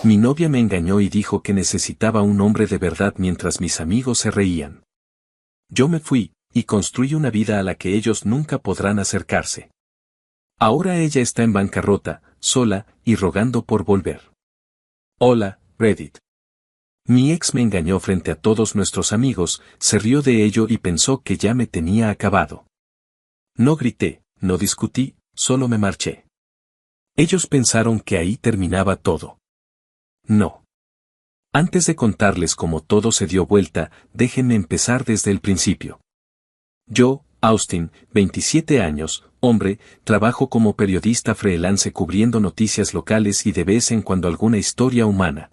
Mi novia me engañó y dijo que necesitaba un hombre de verdad mientras mis amigos se reían. Yo me fui, y construí una vida a la que ellos nunca podrán acercarse. Ahora ella está en bancarrota, sola, y rogando por volver. Hola, Reddit. Mi ex me engañó frente a todos nuestros amigos, se rió de ello y pensó que ya me tenía acabado. No grité, no discutí, solo me marché. Ellos pensaron que ahí terminaba todo. No. Antes de contarles cómo todo se dio vuelta, déjenme empezar desde el principio. Yo, Austin, 27 años, hombre, trabajo como periodista freelance cubriendo noticias locales y de vez en cuando alguna historia humana.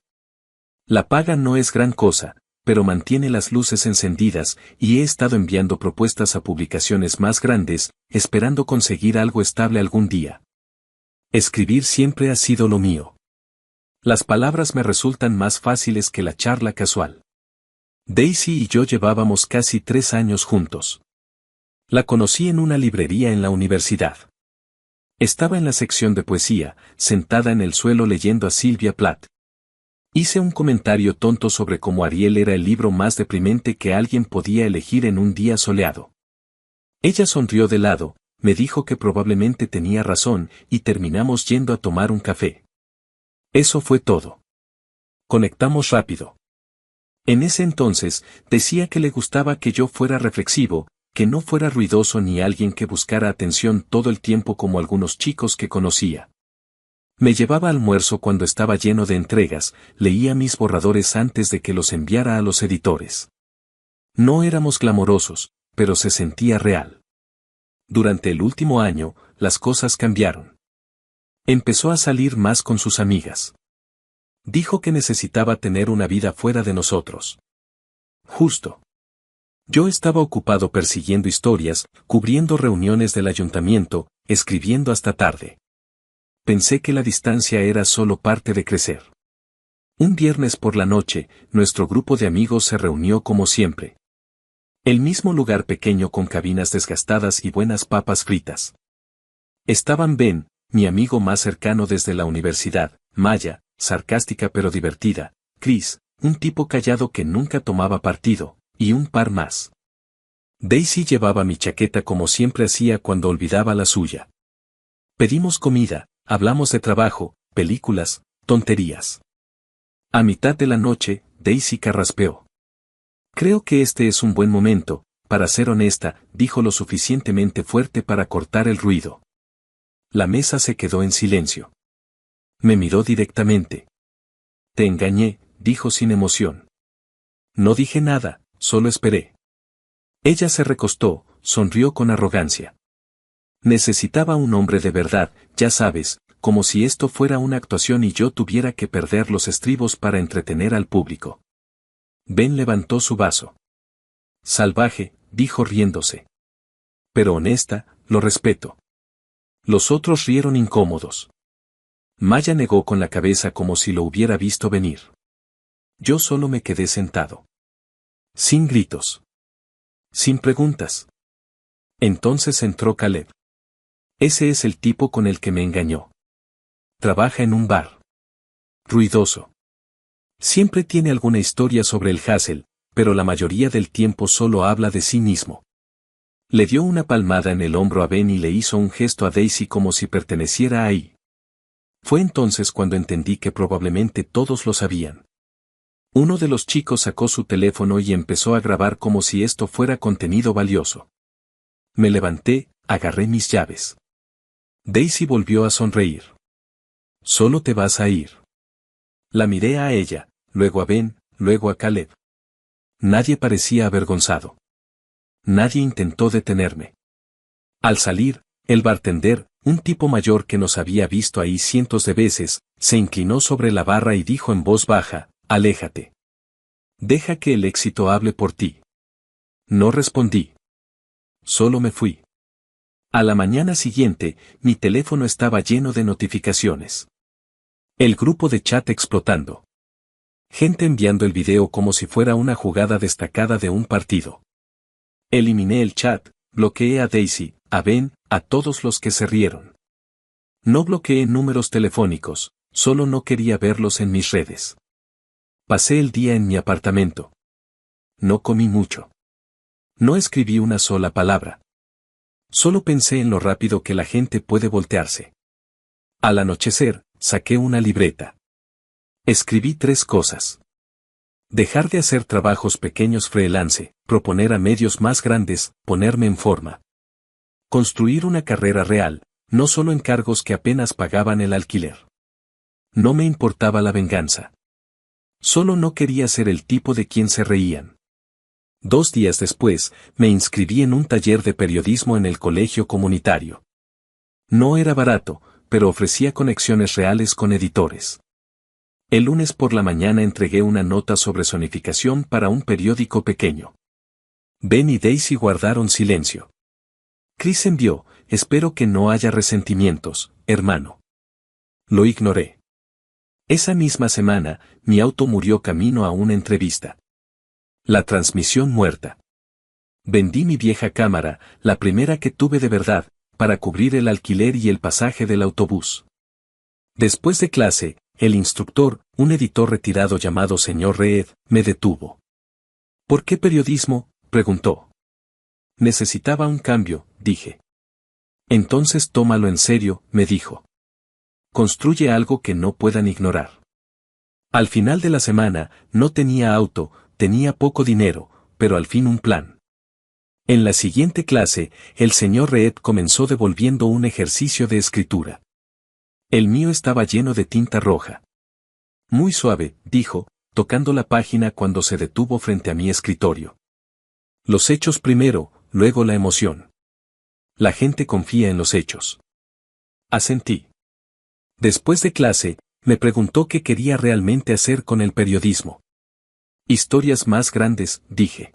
La paga no es gran cosa, pero mantiene las luces encendidas y he estado enviando propuestas a publicaciones más grandes, esperando conseguir algo estable algún día. Escribir siempre ha sido lo mío. Las palabras me resultan más fáciles que la charla casual. Daisy y yo llevábamos casi 3 años juntos. La conocí en una librería en la universidad. Estaba en la sección de poesía, sentada en el suelo leyendo a Sylvia Plath. Hice un comentario tonto sobre cómo Ariel era el libro más deprimente que alguien podía elegir en un día soleado. Ella sonrió de lado, me dijo que probablemente tenía razón y terminamos yendo a tomar un café. Eso fue todo. Conectamos rápido. En ese entonces, decía que le gustaba que yo fuera reflexivo, que no fuera ruidoso ni alguien que buscara atención todo el tiempo como algunos chicos que conocía. Me llevaba almuerzo cuando estaba lleno de entregas, leía mis borradores antes de que los enviara a los editores. No éramos glamorosos, pero se sentía real. Durante el último año, las cosas cambiaron. Empezó a salir más con sus amigas. Dijo que necesitaba tener una vida fuera de nosotros. Justo. Yo estaba ocupado persiguiendo historias, cubriendo reuniones del ayuntamiento, escribiendo hasta tarde. Pensé que la distancia era solo parte de crecer. Un viernes por la noche, nuestro grupo de amigos se reunió como siempre. El mismo lugar pequeño con cabinas desgastadas y buenas papas fritas. Estaban Ben, mi amigo más cercano desde la universidad, Maya, sarcástica pero divertida, Chris, un tipo callado que nunca tomaba partido, y un par más. Daisy llevaba mi chaqueta como siempre hacía cuando olvidaba la suya. Pedimos comida, hablamos de trabajo, películas, tonterías. A mitad de la noche, Daisy carraspeó. Creo que este es un buen momento, para ser honesta, dijo lo suficientemente fuerte para cortar el ruido. La mesa se quedó en silencio. Me miró directamente. Te engañé, dijo sin emoción. No dije nada, solo esperé. Ella se recostó, sonrió con arrogancia. Necesitaba un hombre de verdad, ya sabes, como si esto fuera una actuación y yo tuviera que perder los estribos para entretener al público. Ben levantó su vaso. Salvaje, dijo riéndose. Pero honesta, lo respeto. Los otros rieron incómodos. Maya negó con la cabeza como si lo hubiera visto venir. Yo solo me quedé sentado. Sin gritos. Sin preguntas. Entonces entró Caleb. Ese es el tipo con el que me engañó. Trabaja en un bar. Ruidoso. Siempre tiene alguna historia sobre el hustle, pero la mayoría del tiempo solo habla de sí mismo. Le dio una palmada en el hombro a Ben y le hizo un gesto a Daisy como si perteneciera ahí. Fue entonces cuando entendí que probablemente todos lo sabían. Uno de los chicos sacó su teléfono y empezó a grabar como si esto fuera contenido valioso. Me levanté, agarré mis llaves. Daisy volvió a sonreír. Solo te vas a ir. La miré a ella, luego a Ben, luego a Caleb. Nadie parecía avergonzado. Nadie intentó detenerme. Al salir, el bartender, un tipo mayor que nos había visto ahí cientos de veces, se inclinó sobre la barra y dijo en voz baja, aléjate. Deja que el éxito hable por ti. No respondí. Solo me fui. A la mañana siguiente, mi teléfono estaba lleno de notificaciones. El grupo de chat explotando. Gente enviando el video como si fuera una jugada destacada de un partido. Eliminé el chat, bloqueé a Daisy, a Ben, a todos los que se rieron. No bloqueé números telefónicos, Solo no quería verlos en mis redes. Pasé el día en mi apartamento. No comí mucho. No escribí una sola palabra. Solo pensé en lo rápido que la gente puede voltearse. Al anochecer, saqué una libreta. Escribí 3 cosas. Dejar de hacer trabajos pequeños freelance, proponer a medios más grandes, ponerme en forma. Construir una carrera real, no solo encargos que apenas pagaban el alquiler. No me importaba la venganza. Solo no quería ser el tipo de quien se reían. 2 días después, me inscribí en un taller de periodismo en el colegio comunitario. No era barato, pero ofrecía conexiones reales con editores. El lunes por la mañana entregué una nota sobre zonificación para un periódico pequeño. Ben y Daisy guardaron silencio. Chris envió, espero que no haya resentimientos, hermano. Lo ignoré. Esa misma semana, mi auto murió camino a una entrevista. La transmisión muerta. Vendí mi vieja cámara, la primera que tuve de verdad, para cubrir el alquiler y el pasaje del autobús. Después de clase, el instructor, un editor retirado llamado señor Reed, me detuvo. ¿Por qué periodismo?, preguntó. Necesitaba un cambio, dije. Entonces tómalo en serio, me dijo. Construye algo que no puedan ignorar. Al final de la semana, no tenía auto, tenía poco dinero, pero al fin un plan. En la siguiente clase, el señor Reed comenzó devolviendo un ejercicio de escritura. El mío estaba lleno de tinta roja. Muy suave, dijo, tocando la página cuando se detuvo frente a mi escritorio. Los hechos primero, luego la emoción. La gente confía en los hechos. Asentí. Después de clase, me preguntó qué quería realmente hacer con el periodismo. Historias más grandes, dije.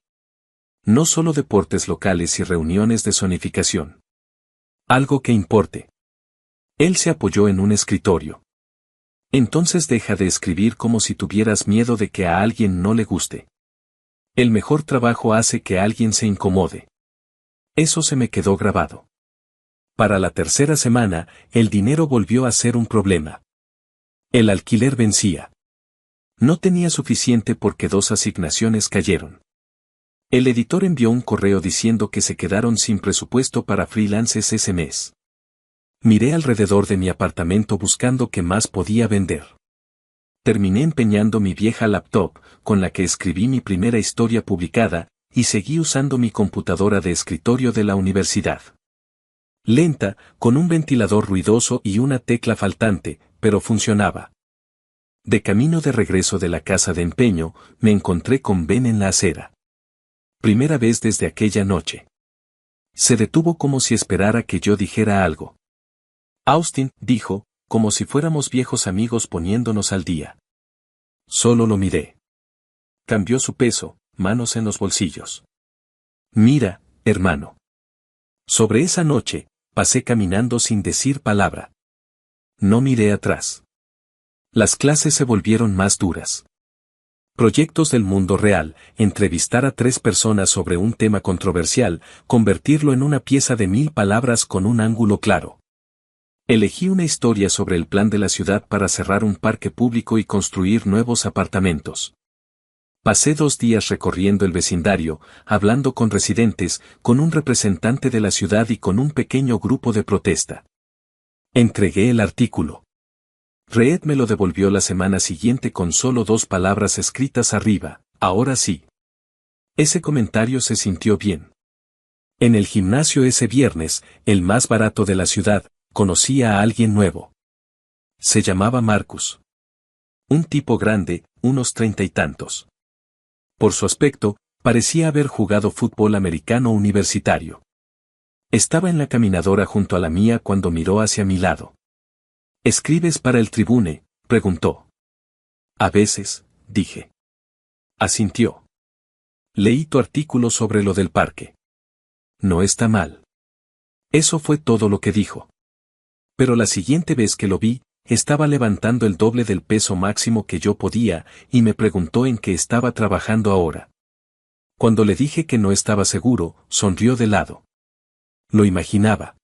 No solo deportes locales y reuniones de zonificación. Algo que importe. Él se apoyó en un escritorio. Entonces deja de escribir como si tuvieras miedo de que a alguien no le guste. El mejor trabajo hace que alguien se incomode. Eso se me quedó grabado. Para la tercera semana, el dinero volvió a ser un problema. El alquiler vencía. No tenía suficiente porque 2 asignaciones cayeron. El editor envió un correo diciendo que se quedaron sin presupuesto para freelances ese mes. Miré alrededor de mi apartamento buscando qué más podía vender. Terminé empeñando mi vieja laptop, con la que escribí mi primera historia publicada, y seguí usando mi computadora de escritorio de la universidad. Lenta, con un ventilador ruidoso y una tecla faltante, pero funcionaba. De camino de regreso de la casa de empeño, me encontré con Ben en la acera. Primera vez desde aquella noche. Se detuvo como si esperara que yo dijera algo. Austin, dijo, como si fuéramos viejos amigos poniéndonos al día. Solo lo miré. Cambió su peso, manos en los bolsillos. Mira, hermano. Sobre esa noche, pasé caminando sin decir palabra. No miré atrás. Las clases se volvieron más duras. Proyectos del mundo real, entrevistar a 3 personas sobre un tema controversial, convertirlo en una pieza de 1000 palabras con un ángulo claro. Elegí una historia sobre el plan de la ciudad para cerrar un parque público y construir nuevos apartamentos. Pasé 2 días recorriendo el vecindario, hablando con residentes, con un representante de la ciudad y con un pequeño grupo de protesta. Entregué el artículo. Reed me lo devolvió la semana siguiente con solo 2 palabras escritas arriba, ahora sí. Ese comentario se sintió bien. En el gimnasio ese viernes, el más barato de la ciudad, conocí a alguien nuevo. Se llamaba Marcus. Un tipo grande, unos 30 y tantos. Por su aspecto, parecía haber jugado fútbol americano universitario. Estaba en la caminadora junto a la mía cuando miró hacia mi lado. ¿Escribes para el Tribune?, preguntó. A veces, dije. Asintió. Leí tu artículo sobre lo del parque. No está mal. Eso fue todo lo que dijo. Pero la siguiente vez que lo vi, estaba levantando el doble del peso máximo que yo podía, y me preguntó en qué estaba trabajando ahora. Cuando le dije que no estaba seguro, sonrió de lado. Lo imaginaba.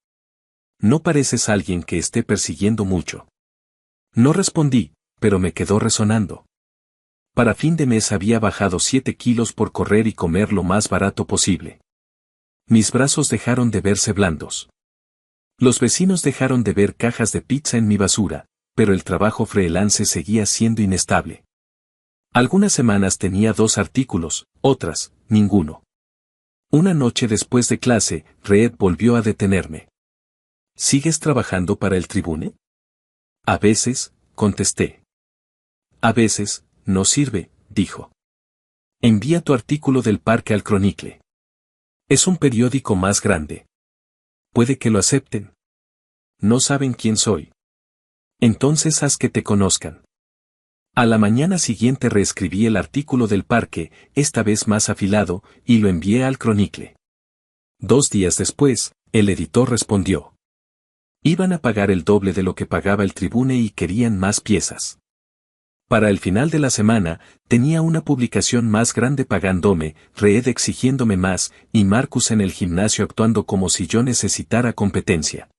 No pareces alguien que esté persiguiendo mucho. No respondí, pero me quedó resonando. Para fin de mes había bajado 7 kilos por correr y comer lo más barato posible. Mis brazos dejaron de verse blandos. Los vecinos dejaron de ver cajas de pizza en mi basura, pero el trabajo freelance seguía siendo inestable. Algunas semanas tenía 2 artículos, otras, ninguno. Una noche después de clase, Reed volvió a detenerme. ¿Sigues trabajando para el Tribune? A veces, contesté. A veces, no sirve, dijo. Envía tu artículo del parque al Chronicle. Es un periódico más grande. Puede que lo acepten. No saben quién soy. Entonces haz que te conozcan. A la mañana siguiente reescribí el artículo del parque, esta vez más afilado, y lo envié al Chronicle. 2 días después, el editor respondió. Iban a pagar el doble de lo que pagaba el Tribune y querían más piezas. Para el final de la semana, tenía una publicación más grande pagándome, Reed exigiéndome más, y Marcus en el gimnasio actuando como si yo necesitara competencia.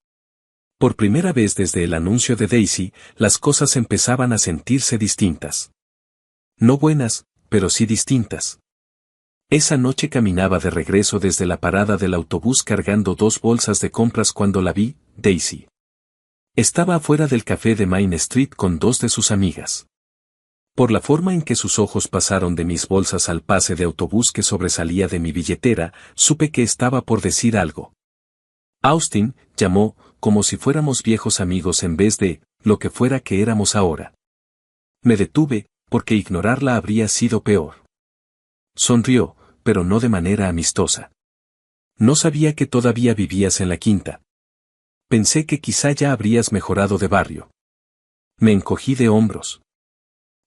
Por primera vez desde el anuncio de Daisy, las cosas empezaban a sentirse distintas. No buenas, pero sí distintas. Esa noche caminaba de regreso desde la parada del autobús cargando 2 bolsas de compras cuando la vi, Daisy. Estaba afuera del café de Main Street con 2 de sus amigas. Por la forma en que sus ojos pasaron de mis bolsas al pase de autobús que sobresalía de mi billetera, supe que estaba por decir algo. Austin, llamó, como si fuéramos viejos amigos en vez de, lo que fuera que éramos ahora. Me detuve, porque ignorarla habría sido peor. Sonrió, pero no de manera amistosa. No sabía que todavía vivías en la quinta. Pensé que quizá ya habrías mejorado de barrio. Me encogí de hombros.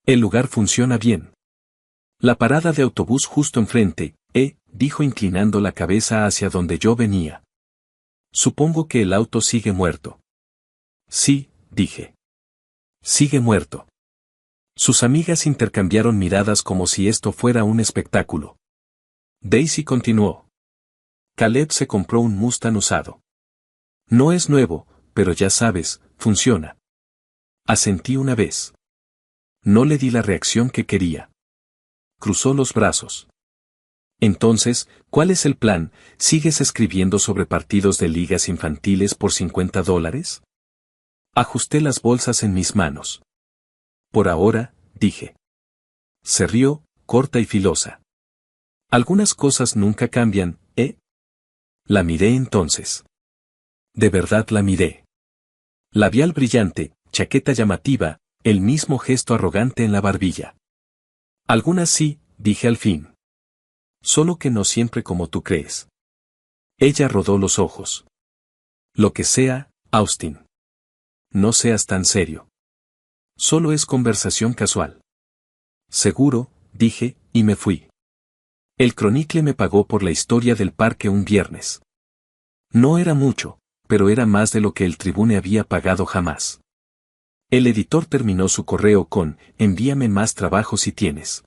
El lugar funciona bien. La parada de autobús justo enfrente, dijo inclinando la cabeza hacia donde yo venía. Supongo que el auto sigue muerto. Sí, dije. Sigue muerto. Sus amigas intercambiaron miradas como si esto fuera un espectáculo. Daisy continuó. Caleb se compró un Mustang usado. No es nuevo, pero ya sabes, funciona. Asentí una vez. No le di la reacción que quería. Cruzó los brazos. Entonces, ¿cuál es el plan? ¿Sigues escribiendo sobre partidos de ligas infantiles por $50? Ajusté las bolsas en mis manos. Por ahora, dije. Se rió, corta y filosa. Algunas cosas nunca cambian, ¿eh? La miré entonces. De verdad la miré. Labial brillante, chaqueta llamativa, el mismo gesto arrogante en la barbilla. Algunas sí, dije al fin. Solo que no siempre como tú crees. Ella rodó los ojos. Lo que sea, Austin. No seas tan serio. Solo es conversación casual. Seguro, dije, y me fui. El Chronicle me pagó por la historia del parque un viernes. No era mucho, pero era más de lo que el Tribune había pagado jamás. El editor terminó su correo con, envíame más trabajo si tienes.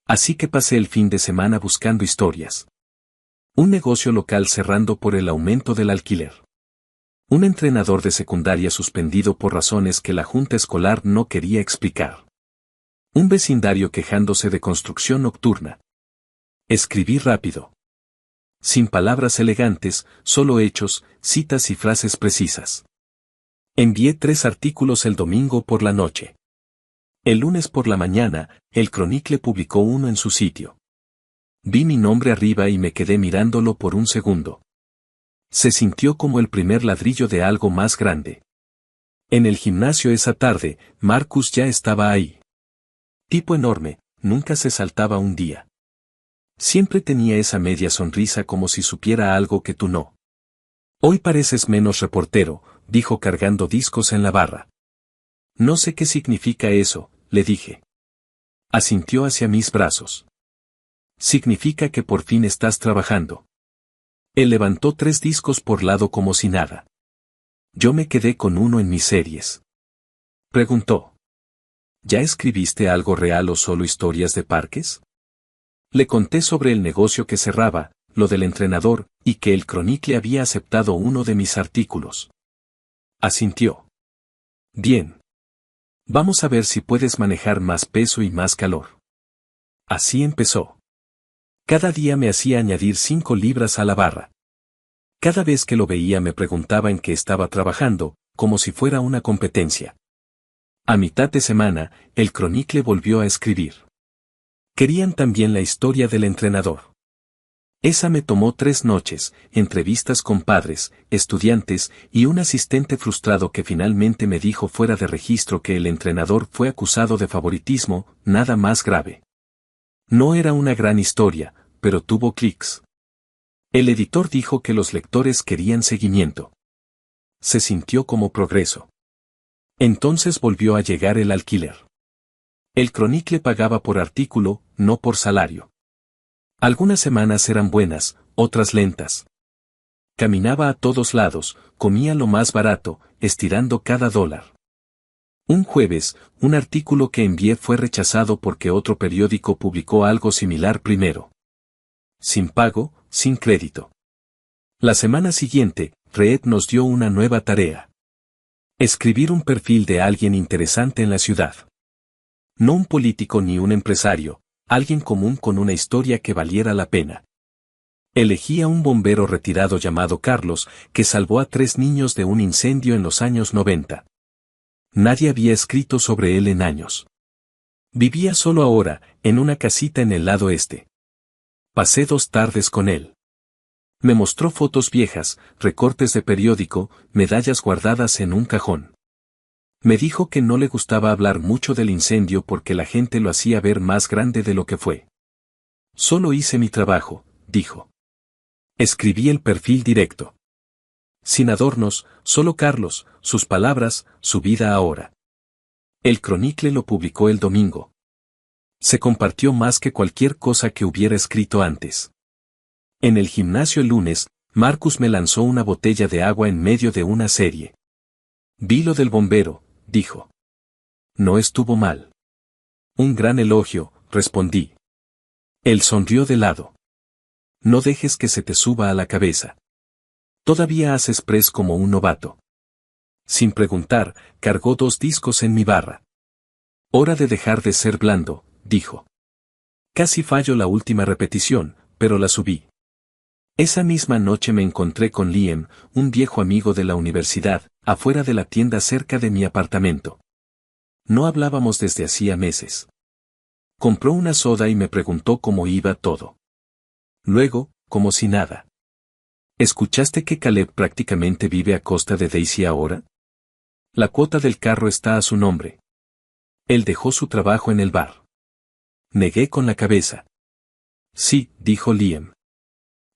Así que pasé el fin de semana buscando historias. Un negocio local cerrando por el aumento del alquiler. Un entrenador de secundaria suspendido por razones que la junta escolar no quería explicar. Un vecindario quejándose de construcción nocturna. Escribí rápido. Sin palabras elegantes, solo hechos, citas y frases precisas. Envié 3 artículos el domingo por la noche. El lunes por la mañana, el Chronicle publicó uno en su sitio. Vi mi nombre arriba y me quedé mirándolo por un segundo. Se sintió como el primer ladrillo de algo más grande. En el gimnasio esa tarde, Marcus ya estaba ahí. Tipo enorme, nunca se saltaba un día. Siempre tenía esa media sonrisa como si supiera algo que tú no. Hoy pareces menos reportero, dijo cargando discos en la barra. No sé qué significa eso, le dije. Asintió hacia mis brazos. Significa que por fin estás trabajando. Él levantó 3 discos por lado como si nada. Yo me quedé con uno en mis series. Preguntó. ¿Ya escribiste algo real o solo historias de parques? Le conté sobre el negocio que cerraba, lo del entrenador, y que el Chronicle había aceptado uno de mis artículos. Asintió. Bien. Vamos a ver si puedes manejar más peso y más calor. Así empezó. Cada día me hacía añadir 5 libras a la barra. Cada vez que lo veía me preguntaba en qué estaba trabajando, como si fuera una competencia. A mitad de semana, el Chronicle volvió a escribir. Querían también la historia del entrenador. Esa me tomó 3 noches, entrevistas con padres, estudiantes y un asistente frustrado que finalmente me dijo fuera de registro que el entrenador fue acusado de favoritismo, nada más grave. No era una gran historia, pero tuvo clics. El editor dijo que los lectores querían seguimiento. Se sintió como progreso. Entonces volvió a llegar el alquiler. El Chronicle pagaba por artículo, no por salario. Algunas semanas eran buenas, otras lentas. Caminaba a todos lados, comía lo más barato, estirando cada dólar. Un jueves, un artículo que envié fue rechazado porque otro periódico publicó algo similar primero. Sin pago, sin crédito. La semana siguiente, Red nos dio una nueva tarea. Escribir un perfil de alguien interesante en la ciudad. No un político ni un empresario, alguien común con una historia que valiera la pena. Elegí a un bombero retirado llamado Carlos, que salvó a 3 niños de un incendio en los años 90. Nadie había escrito sobre él en años. Vivía solo ahora, en una casita en el lado este. Pasé 2 tardes con él. Me mostró fotos viejas, recortes de periódico, medallas guardadas en un cajón. Me dijo que no le gustaba hablar mucho del incendio porque la gente lo hacía ver más grande de lo que fue. Solo hice mi trabajo, dijo. Escribí el perfil directo. Sin adornos, solo Carlos, sus palabras, su vida ahora. El Chronicle lo publicó el domingo. Se compartió más que cualquier cosa que hubiera escrito antes. En el gimnasio el lunes, Marcus me lanzó una botella de agua en medio de una serie. Vi lo del bombero, dijo. No estuvo mal. Un gran elogio, respondí. Él sonrió de lado. No dejes que se te suba a la cabeza. Todavía haces press como un novato. Sin preguntar, cargó 2 discos en mi barra. Hora de dejar de ser blando, dijo. Casi fallo la última repetición, pero la subí. Esa misma noche me encontré con Liam, un viejo amigo de la universidad, afuera de la tienda cerca de mi apartamento. No hablábamos desde hacía meses. Compró una soda y me preguntó cómo iba todo. Luego, como si nada. ¿Escuchaste que Caleb prácticamente vive a costa de Daisy ahora? La cuota del carro está a su nombre. Él dejó su trabajo en el bar. Negué con la cabeza. Sí, dijo Liam.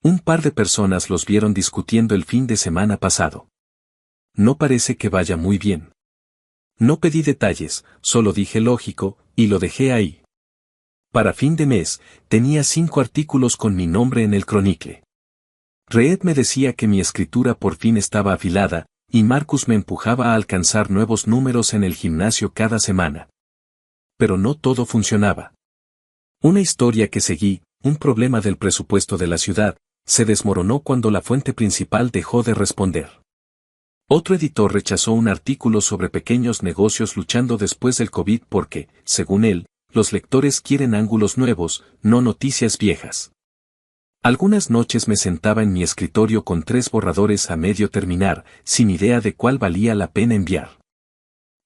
Un par de personas los vieron discutiendo el fin de semana pasado. No parece que vaya muy bien. No pedí detalles, solo dije lógico, y lo dejé ahí. Para fin de mes, tenía 5 artículos con mi nombre en el Chronicle. Reed me decía que mi escritura por fin estaba afilada, y Marcus me empujaba a alcanzar nuevos números en el gimnasio cada semana. Pero no todo funcionaba. Una historia que seguí, un problema del presupuesto de la ciudad, se desmoronó cuando la fuente principal dejó de responder. Otro editor rechazó un artículo sobre pequeños negocios luchando después del COVID porque, según él, los lectores quieren ángulos nuevos, no noticias viejas. Algunas noches me sentaba en mi escritorio con 3 borradores a medio terminar, sin idea de cuál valía la pena enviar.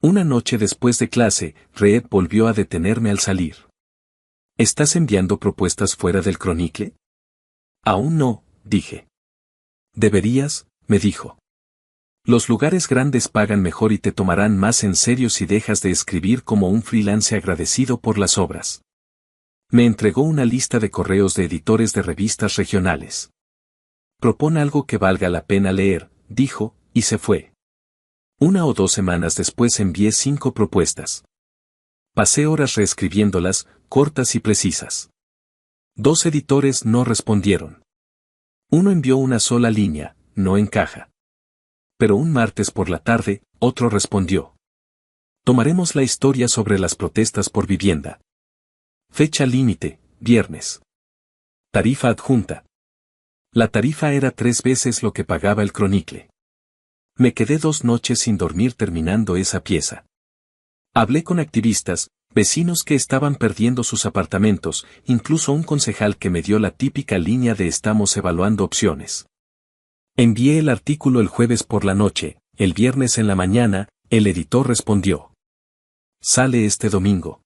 Una noche después de clase, Reed volvió a detenerme al salir. ¿Estás enviando propuestas fuera del Chronicle? Aún no, dije. Deberías, me dijo. Los lugares grandes pagan mejor y te tomarán más en serio si dejas de escribir como un freelance agradecido por las obras. Me entregó una lista de correos de editores de revistas regionales. Propon algo que valga la pena leer, dijo, y se fue. 1 o 2 semanas después envié 5 propuestas. Pasé horas reescribiéndolas, cortas y precisas. 2 editores no respondieron. Uno envió una sola línea, no encaja. Pero un martes por la tarde, otro respondió. Tomaremos la historia sobre las protestas por vivienda. Fecha límite, viernes. Tarifa adjunta. La tarifa era 3 veces lo que pagaba el Chronicle. Me quedé 2 noches sin dormir terminando esa pieza. Hablé con activistas, vecinos que estaban perdiendo sus apartamentos, incluso un concejal que me dio la típica línea de estamos evaluando opciones. Envié el artículo el jueves por la noche, el viernes en la mañana, el editor respondió. Sale este domingo.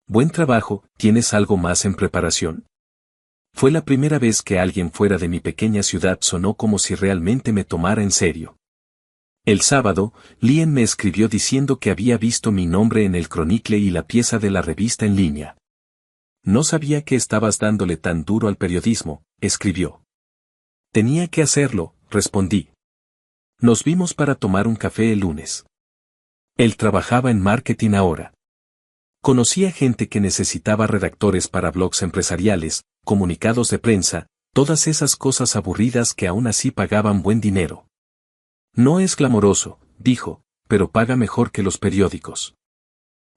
Buen trabajo, ¿tienes algo más en preparación? Fue la primera vez que alguien fuera de mi pequeña ciudad sonó como si realmente me tomara en serio. El sábado, Liam me escribió diciendo que había visto mi nombre en el Chronicle y la pieza de la revista en línea. No sabía que estabas dándole tan duro al periodismo, escribió. Tenía que hacerlo, respondí. Nos vimos para tomar un café el lunes. Él trabajaba en marketing ahora. Conocía gente que necesitaba redactores para blogs empresariales, comunicados de prensa, todas esas cosas aburridas que aún así pagaban buen dinero. No es glamoroso, dijo, pero paga mejor que los periódicos.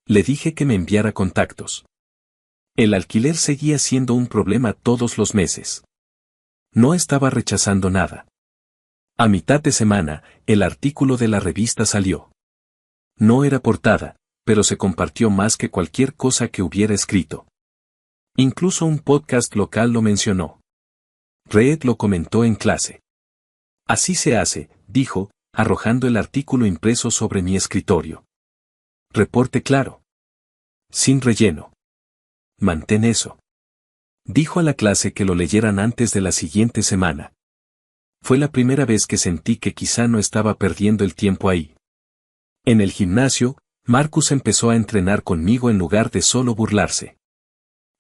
Le dije que me enviara contactos. El alquiler seguía siendo un problema todos los meses. No estaba rechazando nada. A mitad de semana, el artículo de la revista salió. No era portada, pero se compartió más que cualquier cosa que hubiera escrito. Incluso un podcast local lo mencionó. Reed lo comentó en clase. Así se hace, dijo, arrojando el artículo impreso sobre mi escritorio. Reporte claro. Sin relleno. Mantén eso. Dijo a la clase que lo leyeran antes de la siguiente semana. Fue la primera vez que sentí que quizá no estaba perdiendo el tiempo ahí. En el gimnasio, Marcus empezó a entrenar conmigo en lugar de solo burlarse.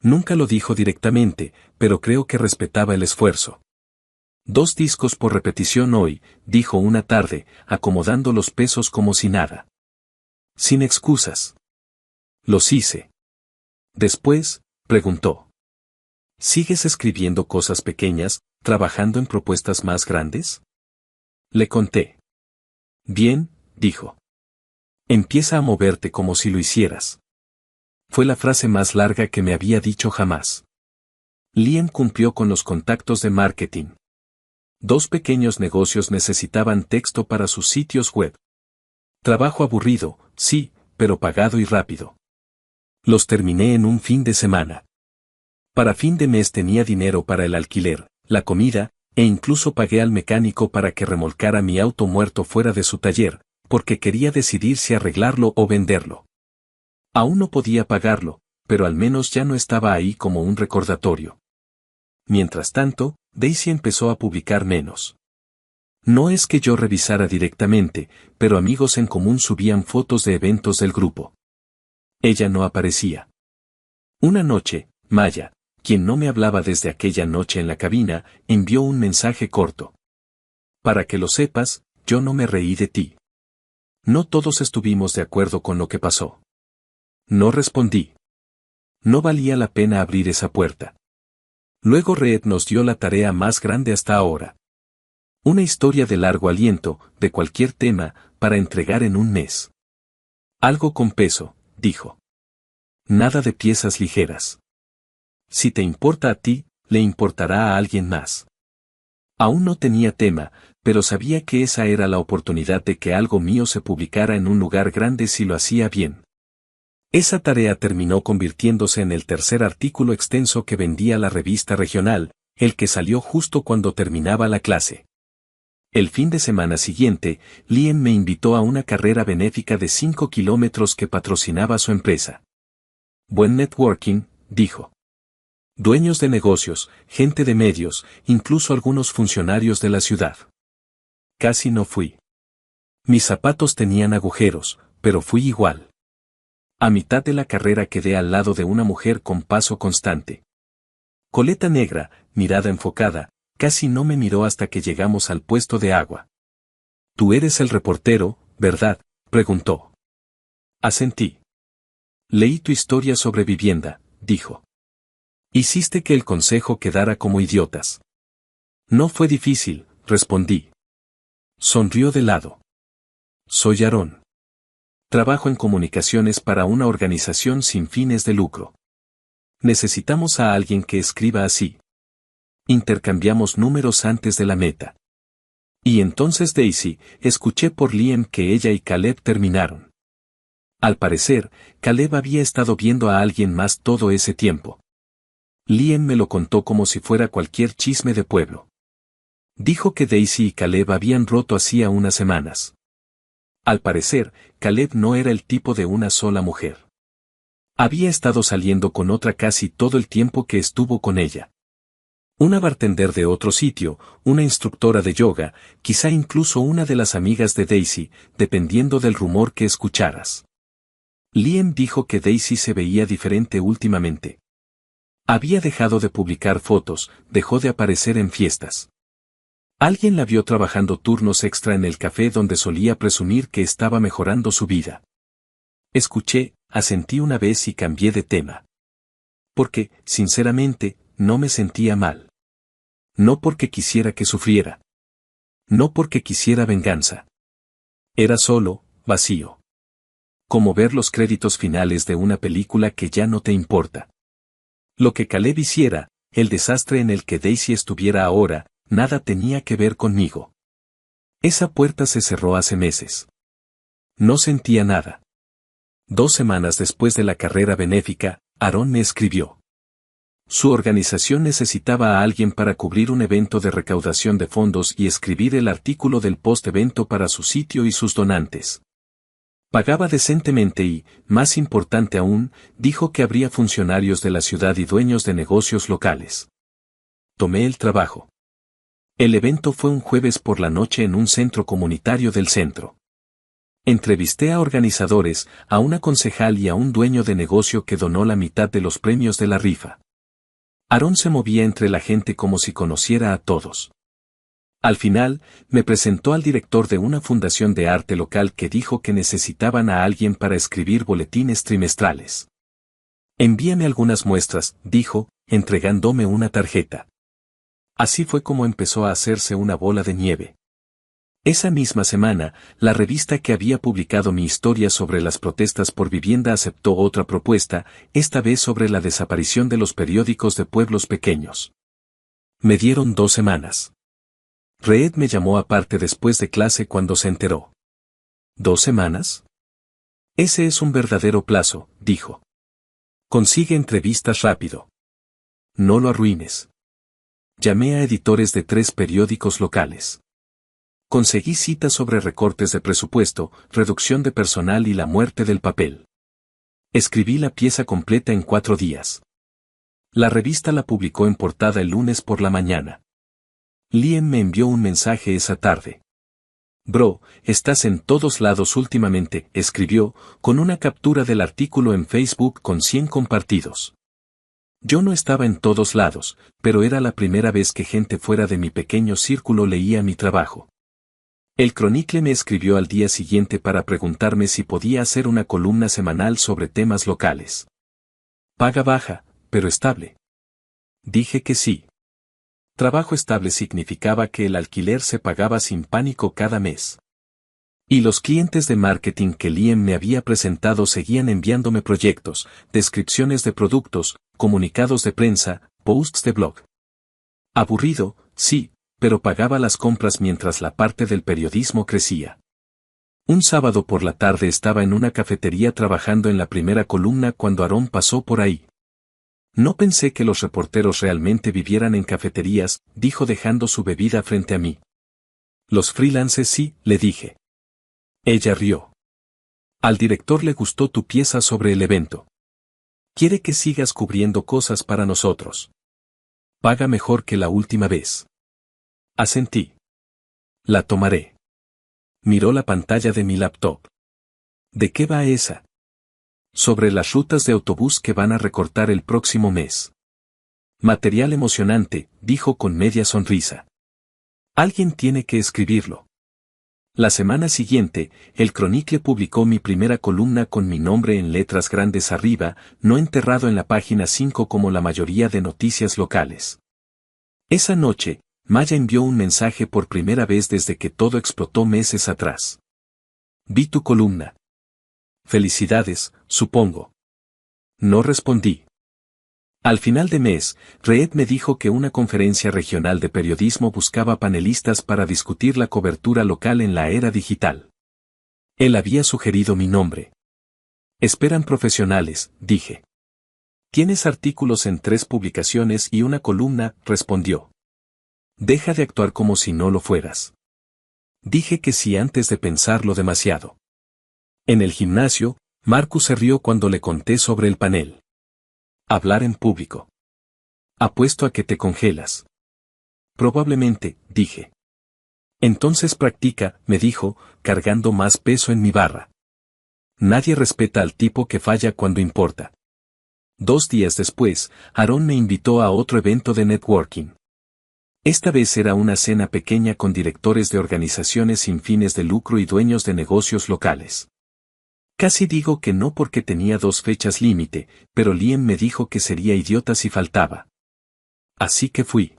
Nunca lo dijo directamente, pero creo que respetaba el esfuerzo. 2 discos por repetición hoy, dijo una tarde, acomodando los pesos como si nada. Sin excusas. Los hice. Después, preguntó. ¿Sigues escribiendo cosas pequeñas, trabajando en propuestas más grandes? Le conté. Bien, dijo. Empieza a moverte como si lo hicieras. Fue la frase más larga que me había dicho jamás. Liam cumplió con los contactos de marketing. 2 pequeños negocios necesitaban texto para sus sitios web. Trabajo aburrido, sí, pero pagado y rápido. Los terminé en un fin de semana. Para fin de mes tenía dinero para el alquiler, la comida, e incluso pagué al mecánico para que remolcara mi auto muerto fuera de su taller, porque quería decidir si arreglarlo o venderlo. Aún no podía pagarlo, pero al menos ya no estaba ahí como un recordatorio. Mientras tanto, Daisy empezó a publicar menos. No es que yo revisara directamente, pero amigos en común subían fotos de eventos del grupo. Ella no aparecía. Una noche, Maya, quien no me hablaba desde aquella noche en la cabina, envió un mensaje corto. Para que lo sepas, yo no me reí de ti. No todos estuvimos de acuerdo con lo que pasó. No respondí. No valía la pena abrir esa puerta. Luego Reed nos dio la tarea más grande hasta ahora. Una historia de largo aliento, de cualquier tema, para entregar en un mes. Algo con peso, dijo. Nada de piezas ligeras. Si te importa a ti, le importará a alguien más. Aún no tenía tema, pero sabía que esa era la oportunidad de que algo mío se publicara en un lugar grande si lo hacía bien. Esa tarea terminó convirtiéndose en el tercer artículo extenso que vendía la revista regional, el que salió justo cuando terminaba la clase. El fin de semana siguiente, Liam me invitó a una carrera benéfica de 5 kilómetros que patrocinaba su empresa. Buen networking, dijo. Dueños de negocios, gente de medios, incluso algunos funcionarios de la ciudad. Casi no fui. Mis zapatos tenían agujeros, pero fui igual. A mitad de la carrera quedé al lado de una mujer con paso constante. Coleta negra, mirada enfocada, casi no me miró hasta que llegamos al puesto de agua. «Tú eres el reportero, ¿verdad?», preguntó. Asentí. «Leí tu historia sobre vivienda», dijo. «Hiciste que el consejo quedara como idiotas». «No fue difícil», respondí. Sonrió de lado. «Soy Aarón. Trabajo en comunicaciones para una organización sin fines de lucro. Necesitamos a alguien que escriba así». Intercambiamos números antes de la meta. Y entonces Daisy, escuché por Liam que ella y Caleb terminaron. Al parecer, Caleb había estado viendo a alguien más todo ese tiempo. Liam me lo contó como si fuera cualquier chisme de pueblo. Dijo que Daisy y Caleb habían roto hacía unas semanas. Al parecer, Caleb no era el tipo de una sola mujer. Había estado saliendo con otra casi todo el tiempo que estuvo con ella. Una bartender de otro sitio, una instructora de yoga, quizá incluso una de las amigas de Daisy, dependiendo del rumor que escucharas. Liam dijo que Daisy se veía diferente últimamente. Había dejado de publicar fotos, dejó de aparecer en fiestas. Alguien la vio trabajando turnos extra en el café donde solía presumir que estaba mejorando su vida. Escuché, asentí una vez y cambié de tema. Porque, sinceramente, no me sentía mal. No porque quisiera que sufriera. No porque quisiera venganza. Era solo, vacío. Como ver los créditos finales de una película que ya no te importa. Lo que Caleb hiciera, el desastre en el que Daisy estuviera ahora, nada tenía que ver conmigo. Esa puerta se cerró hace meses. No sentía nada. 2 semanas después de la carrera benéfica, Aaron me escribió. Su organización necesitaba a alguien para cubrir un evento de recaudación de fondos y escribir el artículo del post-evento para su sitio y sus donantes. Pagaba decentemente y, más importante aún, dijo que habría funcionarios de la ciudad y dueños de negocios locales. Tomé el trabajo. El evento fue un jueves por la noche en un centro comunitario del centro. Entrevisté a organizadores, a una concejal y a un dueño de negocio que donó la mitad de los premios de la rifa. Aaron se movía entre la gente como si conociera a todos. Al final, me presentó al director de una fundación de arte local que dijo que necesitaban a alguien para escribir boletines trimestrales. Envíame algunas muestras, dijo, entregándome una tarjeta. Así fue como empezó a hacerse una bola de nieve. Esa misma semana, la revista que había publicado mi historia sobre las protestas por vivienda aceptó otra propuesta, esta vez sobre la desaparición de los periódicos de pueblos pequeños. Me dieron 2 semanas. Reed me llamó aparte después de clase cuando se enteró. ¿2 semanas? Ese es un verdadero plazo, dijo. Consigue entrevistas rápido. No lo arruines. Llamé a editores de 3 periódicos locales. Conseguí citas sobre recortes de presupuesto, reducción de personal y la muerte del papel. Escribí la pieza completa en 4 días. La revista la publicó en portada el lunes por la mañana. Liam me envió un mensaje esa tarde. Bro, estás en todos lados últimamente, escribió, con una captura del artículo en Facebook con 100 compartidos. Yo no estaba en todos lados, pero era la primera vez que gente fuera de mi pequeño círculo leía mi trabajo. El Chronicle me escribió al día siguiente para preguntarme si podía hacer una columna semanal sobre temas locales. Paga baja, pero estable. Dije que sí. Trabajo estable significaba que el alquiler se pagaba sin pánico cada mes. Y los clientes de marketing que Liam me había presentado seguían enviándome proyectos, descripciones de productos, comunicados de prensa, posts de blog. Aburrido, sí, pero pagaba las compras mientras la parte del periodismo crecía. Un sábado por la tarde estaba en una cafetería trabajando en la primera columna cuando Aaron pasó por ahí. No pensé que los reporteros realmente vivieran en cafeterías, dijo dejando su bebida frente a mí. Los freelances sí, le dije. Ella rió. Al director le gustó tu pieza sobre el evento. Quiere que sigas cubriendo cosas para nosotros. Paga mejor que la última vez. Asentí. La tomaré. Miró la pantalla de mi laptop. ¿De qué va esa? Sobre las rutas de autobús que van a recortar el próximo mes. Material emocionante, dijo con media sonrisa. Alguien tiene que escribirlo. La semana siguiente, el Chronicle publicó mi primera columna con mi nombre en letras grandes arriba, no enterrado en la página 5 como la mayoría de noticias locales. Esa noche, Maya envió un mensaje por primera vez desde que todo explotó meses atrás. Vi tu columna. Felicidades, supongo. No respondí. Al final de mes, Reed me dijo que una conferencia regional de periodismo buscaba panelistas para discutir la cobertura local en la era digital. Él había sugerido mi nombre. Esperan profesionales, dije. Tienes artículos en 3 publicaciones y una columna, respondió. Deja de actuar como si no lo fueras. Dije que sí antes de pensarlo demasiado. En el gimnasio, Marcus se rió cuando le conté sobre el panel. Hablar en público. Apuesto a que te congelas. Probablemente, dije. Entonces practica, me dijo, cargando más peso en mi barra. Nadie respeta al tipo que falla cuando importa. 2 días después, Aaron me invitó a otro evento de networking. Esta vez era una cena pequeña con directores de organizaciones sin fines de lucro y dueños de negocios locales. Casi digo que no porque tenía 2 fechas límite, pero Liam me dijo que sería idiota si faltaba. Así que fui.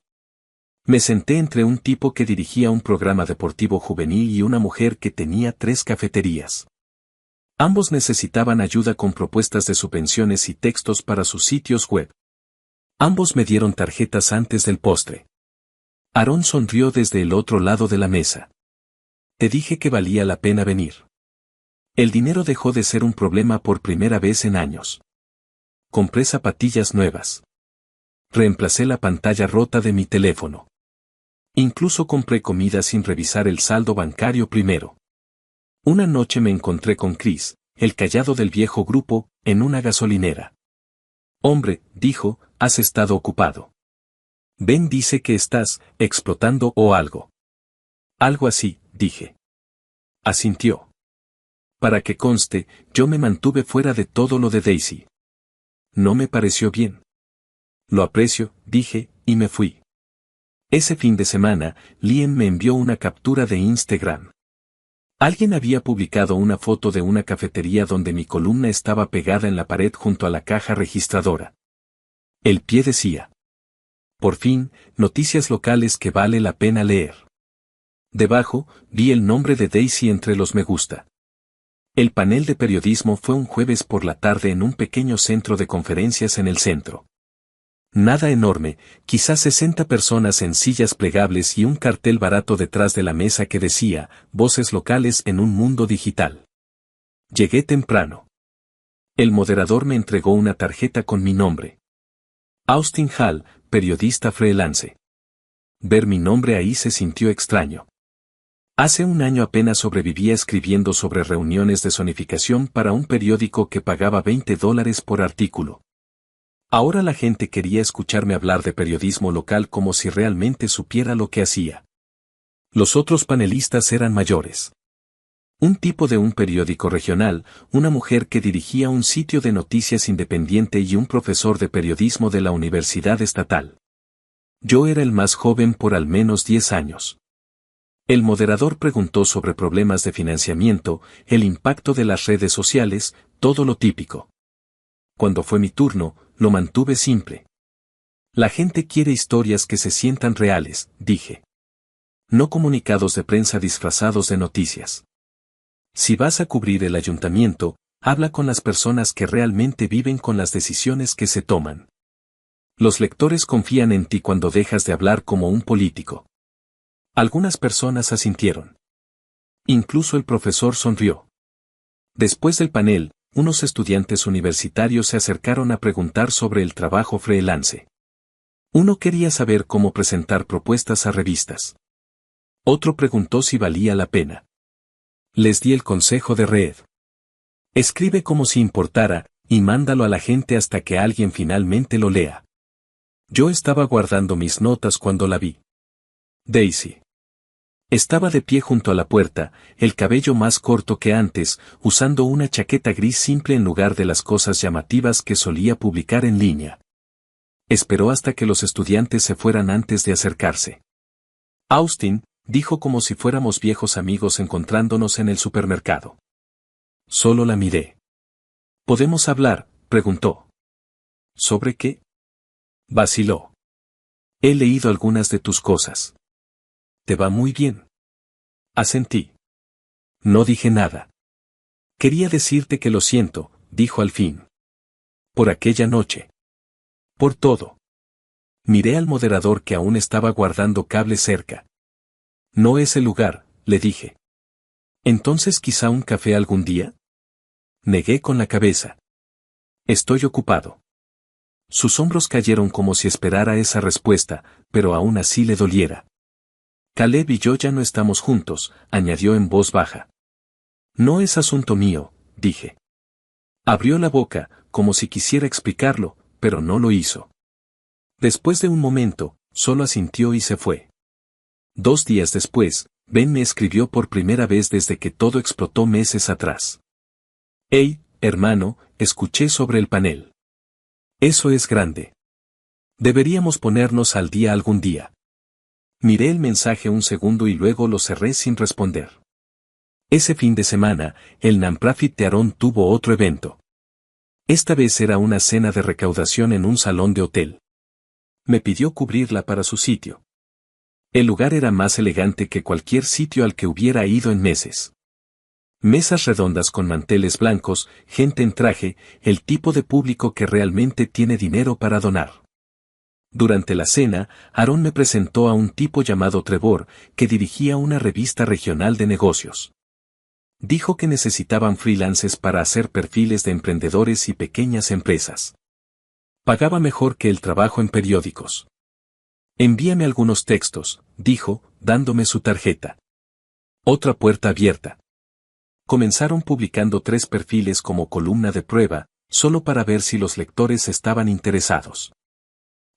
Me senté entre un tipo que dirigía un programa deportivo juvenil y una mujer que tenía 3 cafeterías. Ambos necesitaban ayuda con propuestas de subvenciones y textos para sus sitios web. Ambos me dieron tarjetas antes del postre. Aaron sonrió desde el otro lado de la mesa. Te dije que valía la pena venir. El dinero dejó de ser un problema por primera vez en años. Compré zapatillas nuevas. Reemplacé la pantalla rota de mi teléfono. Incluso compré comida sin revisar el saldo bancario primero. Una noche me encontré con Chris, el callado del viejo grupo, en una gasolinera. Hombre, dijo, has estado ocupado. Ben dice que estás explotando o algo. Algo así, dije. Asintió. Para que conste, yo me mantuve fuera de todo lo de Daisy. No me pareció bien. Lo aprecio, dije, y me fui. Ese fin de semana, Liam me envió una captura de Instagram. Alguien había publicado una foto de una cafetería donde mi columna estaba pegada en la pared junto a la caja registradora. El pie decía: por fin, noticias locales que vale la pena leer. Debajo, vi el nombre de Daisy entre los me gusta. El panel de periodismo fue un jueves por la tarde en un pequeño centro de conferencias en el centro. Nada enorme, quizás 60 personas en sillas plegables y un cartel barato detrás de la mesa que decía, voces locales en un mundo digital. Llegué temprano. El moderador me entregó una tarjeta con mi nombre. Austin Hall, periodista freelance. Ver mi nombre ahí se sintió extraño. Hace un año apenas sobrevivía escribiendo sobre reuniones de zonificación para un periódico que pagaba $20 por artículo. Ahora la gente quería escucharme hablar de periodismo local como si realmente supiera lo que hacía. Los otros panelistas eran mayores. Un tipo de un periódico regional, una mujer que dirigía un sitio de noticias independiente y un profesor de periodismo de la Universidad Estatal. Yo era el más joven por al menos 10 años. El moderador preguntó sobre problemas de financiamiento, el impacto de las redes sociales, todo lo típico. Cuando fue mi turno, lo mantuve simple. La gente quiere historias que se sientan reales, dije. No comunicados de prensa disfrazados de noticias. Si vas a cubrir el ayuntamiento, habla con las personas que realmente viven con las decisiones que se toman. Los lectores confían en ti cuando dejas de hablar como un político. Algunas personas asintieron. Incluso el profesor sonrió. Después del panel, unos estudiantes universitarios se acercaron a preguntar sobre el trabajo freelance. Uno quería saber cómo presentar propuestas a revistas. Otro preguntó si valía la pena. Les di el consejo de Red. Escribe como si importara, y mándalo a la gente hasta que alguien finalmente lo lea. Yo estaba guardando mis notas cuando la vi. Daisy. Estaba de pie junto a la puerta, el cabello más corto que antes, usando una chaqueta gris simple en lugar de las cosas llamativas que solía publicar en línea. Esperó hasta que los estudiantes se fueran antes de acercarse. Austin, dijo como si fuéramos viejos amigos encontrándonos en el supermercado. Solo la miré. ¿Podemos hablar?, preguntó. ¿Sobre qué? Vaciló. He leído algunas de tus cosas. Te va muy bien. Asentí. No dije nada. Quería decirte que lo siento, dijo al fin. Por aquella noche. Por todo. Miré al moderador que aún estaba guardando cable cerca. No es el lugar, le dije. Entonces quizá un café algún día. Negué con la cabeza. Estoy ocupado. Sus hombros cayeron como si esperara esa respuesta, pero aún así le doliera. Caleb y yo ya no estamos juntos, añadió en voz baja. No es asunto mío, dije. Abrió la boca, como si quisiera explicarlo, pero no lo hizo. Después de un momento, solo asintió y se fue. 2 días después, Ben me escribió por primera vez desde que todo explotó meses atrás. Hey, hermano, escuché sobre el panel. Eso es grande. Deberíamos ponernos al día algún día. Miré el mensaje un segundo y luego lo cerré sin responder. Ese fin de semana, el Nonprofit de Aaron tuvo otro evento. Esta vez era una cena de recaudación en un salón de hotel. Me pidió cubrirla para su sitio. El lugar era más elegante que cualquier sitio al que hubiera ido en meses. Mesas redondas con manteles blancos, gente en traje, el tipo de público que realmente tiene dinero para donar. Durante la cena, Aaron me presentó a un tipo llamado Trevor, que dirigía una revista regional de negocios. Dijo que necesitaban freelances para hacer perfiles de emprendedores y pequeñas empresas. Pagaba mejor que el trabajo en periódicos. Envíame algunos textos, dijo, dándome su tarjeta. Otra puerta abierta. Comenzaron publicando 3 perfiles como columna de prueba, solo para ver si los lectores estaban interesados.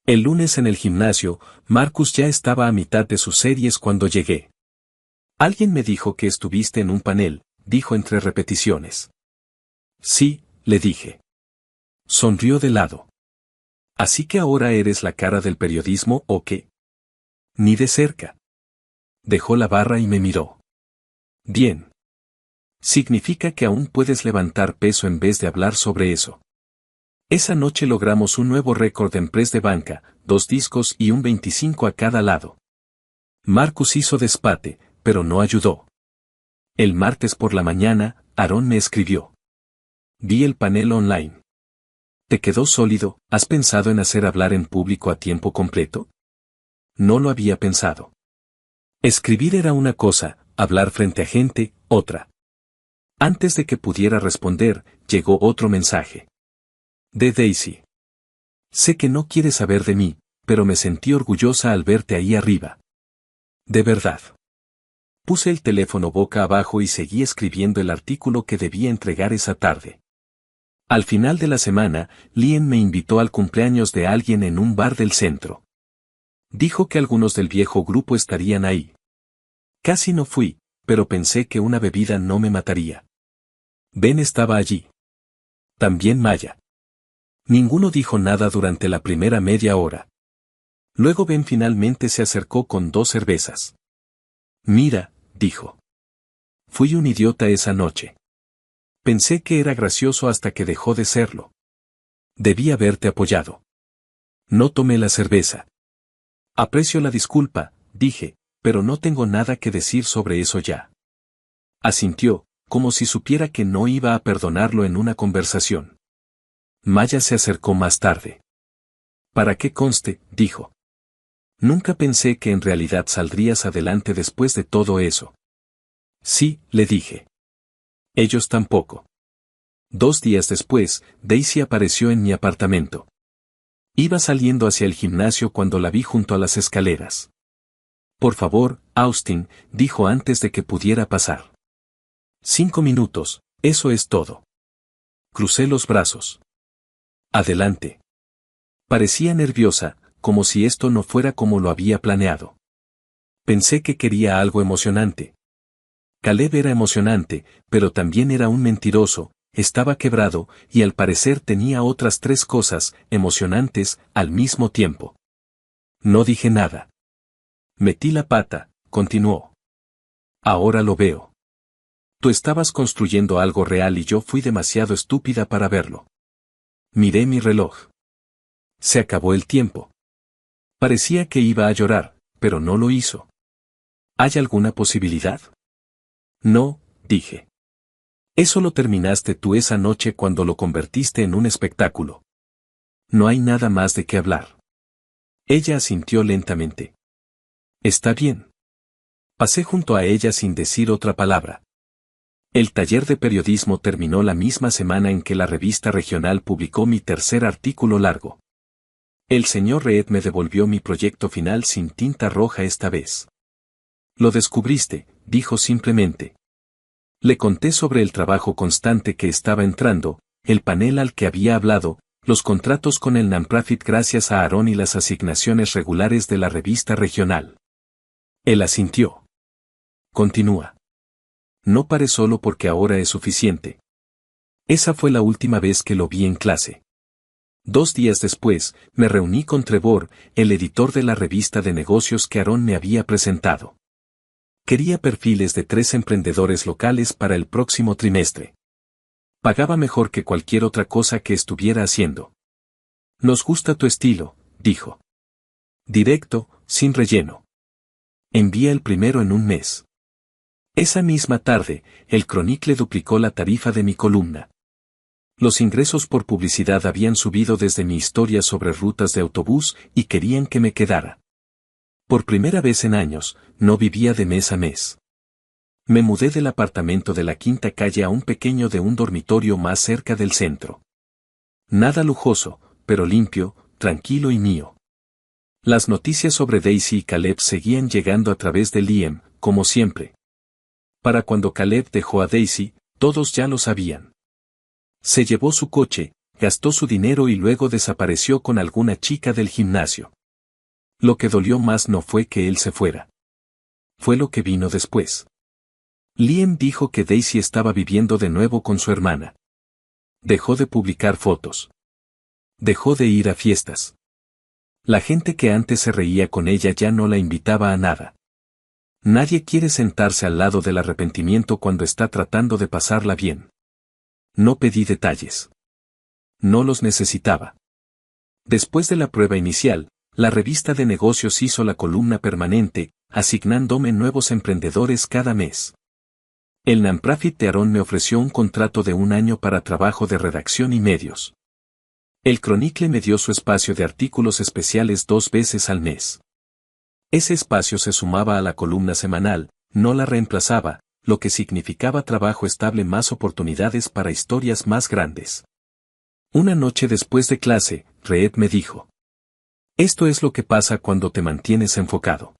El lunes en el gimnasio, Marcus ya estaba a mitad de sus series cuando llegué. Alguien me dijo que estuviste en un panel, dijo entre repeticiones. Sí, le dije. Sonrió de lado. ¿Así que ahora eres la cara del periodismo o qué? Ni de cerca. Dejó la barra y me miró. Bien. Significa que aún puedes levantar peso en vez de hablar sobre eso. Esa noche logramos un nuevo récord en press de banca, 2 discos y un 25 a cada lado. Marcus hizo despate, pero no ayudó. El martes por la mañana, Aaron me escribió. Vi el panel online. ¿Te quedó sólido? ¿Has pensado en hacer hablar en público a tiempo completo? No lo había pensado. Escribir era una cosa, hablar frente a gente, otra. Antes de que pudiera responder, llegó otro mensaje. De Daisy. Sé que no quieres saber de mí, pero me sentí orgullosa al verte ahí arriba. De verdad. Puse el teléfono boca abajo y seguí escribiendo el artículo que debía entregar esa tarde. Al final de la semana, Liam me invitó al cumpleaños de alguien en un bar del centro. Dijo que algunos del viejo grupo estarían ahí. Casi no fui, pero pensé que una bebida no me mataría. Ben estaba allí. También Maya. Ninguno dijo nada durante la primera media hora. Luego Ben finalmente se acercó con 2 cervezas. Mira, dijo. Fui un idiota esa noche. Pensé que era gracioso hasta que dejó de serlo. Debí haberte apoyado. No tomé la cerveza. Aprecio la disculpa, dije, pero no tengo nada que decir sobre eso ya. Asintió, como si supiera que no iba a perdonarlo en una conversación. Maya se acercó más tarde. Para que conste, dijo. Nunca pensé que en realidad saldrías adelante después de todo eso. Sí, le dije. Ellos tampoco. 2 días después, Daisy apareció en mi apartamento. Iba saliendo hacia el gimnasio cuando la vi junto a las escaleras. Por favor, Austin, dijo antes de que pudiera pasar. 5 minutos, eso es todo. Crucé los brazos. Adelante. Parecía nerviosa, como si esto no fuera como lo había planeado. Pensé que quería algo emocionante. Caleb era emocionante, pero también era un mentiroso, estaba quebrado, y al parecer tenía otras 3 cosas emocionantes al mismo tiempo. No dije nada. Metí la pata, continuó. Ahora lo veo. Tú estabas construyendo algo real y yo fui demasiado estúpida para verlo. Miré mi reloj. Se acabó el tiempo. Parecía que iba a llorar, pero no lo hizo. ¿Hay alguna posibilidad? No, dije. Eso lo terminaste tú esa noche cuando lo convertiste en un espectáculo. No hay nada más de qué hablar. Ella asintió lentamente. Está bien. Pasé junto a ella sin decir otra palabra. El taller de periodismo terminó la misma semana en que la revista regional publicó mi tercer artículo largo. El señor Reed me devolvió mi proyecto final sin tinta roja esta vez. Lo descubriste, dijo simplemente. Le conté sobre el trabajo constante que estaba entrando, el panel al que había hablado, los contratos con el non-profit gracias a Aarón y las asignaciones regulares de la revista regional. Él asintió. Continúa. No paré solo porque ahora es suficiente. Esa fue la última vez que lo vi en clase. 2 días después, me reuní con Trevor, el editor de la revista de negocios que Aarón me había presentado. Quería perfiles de 3 emprendedores locales para el próximo trimestre. Pagaba mejor que cualquier otra cosa que estuviera haciendo. Nos gusta tu estilo, dijo. Directo, sin relleno. Envía el primero en un mes. Esa misma tarde, el Chronicle duplicó la tarifa de mi columna. Los ingresos por publicidad habían subido desde mi historia sobre rutas de autobús y querían que me quedara. Por primera vez en años, no vivía de mes a mes. Me mudé del apartamento de la quinta calle a un pequeño de un dormitorio más cerca del centro. Nada lujoso, pero limpio, tranquilo y mío. Las noticias sobre Daisy y Caleb seguían llegando a través de Liam, como siempre. Para cuando Caleb dejó a Daisy, todos ya lo sabían. Se llevó su coche, gastó su dinero y luego desapareció con alguna chica del gimnasio. Lo que dolió más no fue que él se fuera. Fue lo que vino después. Liam dijo que Daisy estaba viviendo de nuevo con su hermana. Dejó de publicar fotos. Dejó de ir a fiestas. La gente que antes se reía con ella ya no la invitaba a nada. Nadie quiere sentarse al lado del arrepentimiento cuando está tratando de pasarla bien. No pedí detalles. No los necesitaba. Después de la prueba inicial, la revista de negocios hizo la columna permanente, asignándome nuevos emprendedores cada mes. El non-profit de Aarón me ofreció un contrato de 1 año para trabajo de redacción y medios. El Chronicle me dio su espacio de artículos especiales 2 veces al mes. Ese espacio se sumaba a la columna semanal, no la reemplazaba, lo que significaba trabajo estable, más oportunidades para historias más grandes. Una noche después de clase, Reed me dijo: esto es lo que pasa cuando te mantienes enfocado.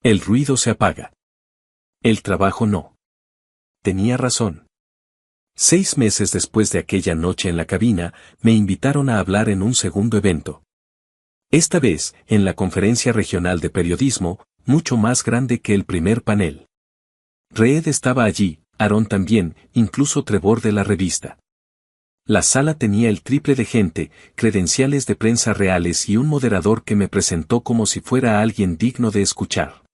El ruido se apaga. El trabajo no. Tenía razón. 6 meses después de aquella noche en la cabina, me invitaron a hablar en un segundo evento. Esta vez, en la conferencia regional de periodismo, mucho más grande que el primer panel. Reed estaba allí, Aarón también, incluso Trevor de la revista. La sala tenía el triple de gente, credenciales de prensa reales y un moderador que me presentó como si fuera alguien digno de escuchar.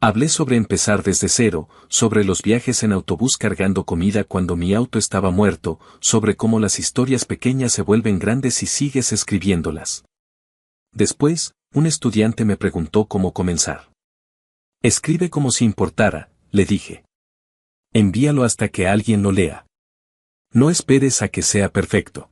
Hablé sobre empezar desde cero, sobre los viajes en autobús cargando comida cuando mi auto estaba muerto, sobre cómo las historias pequeñas se vuelven grandes si sigues escribiéndolas. Después, un estudiante me preguntó cómo comenzar. Escribe como si importara, le dije. Envíalo hasta que alguien lo lea. No esperes a que sea perfecto.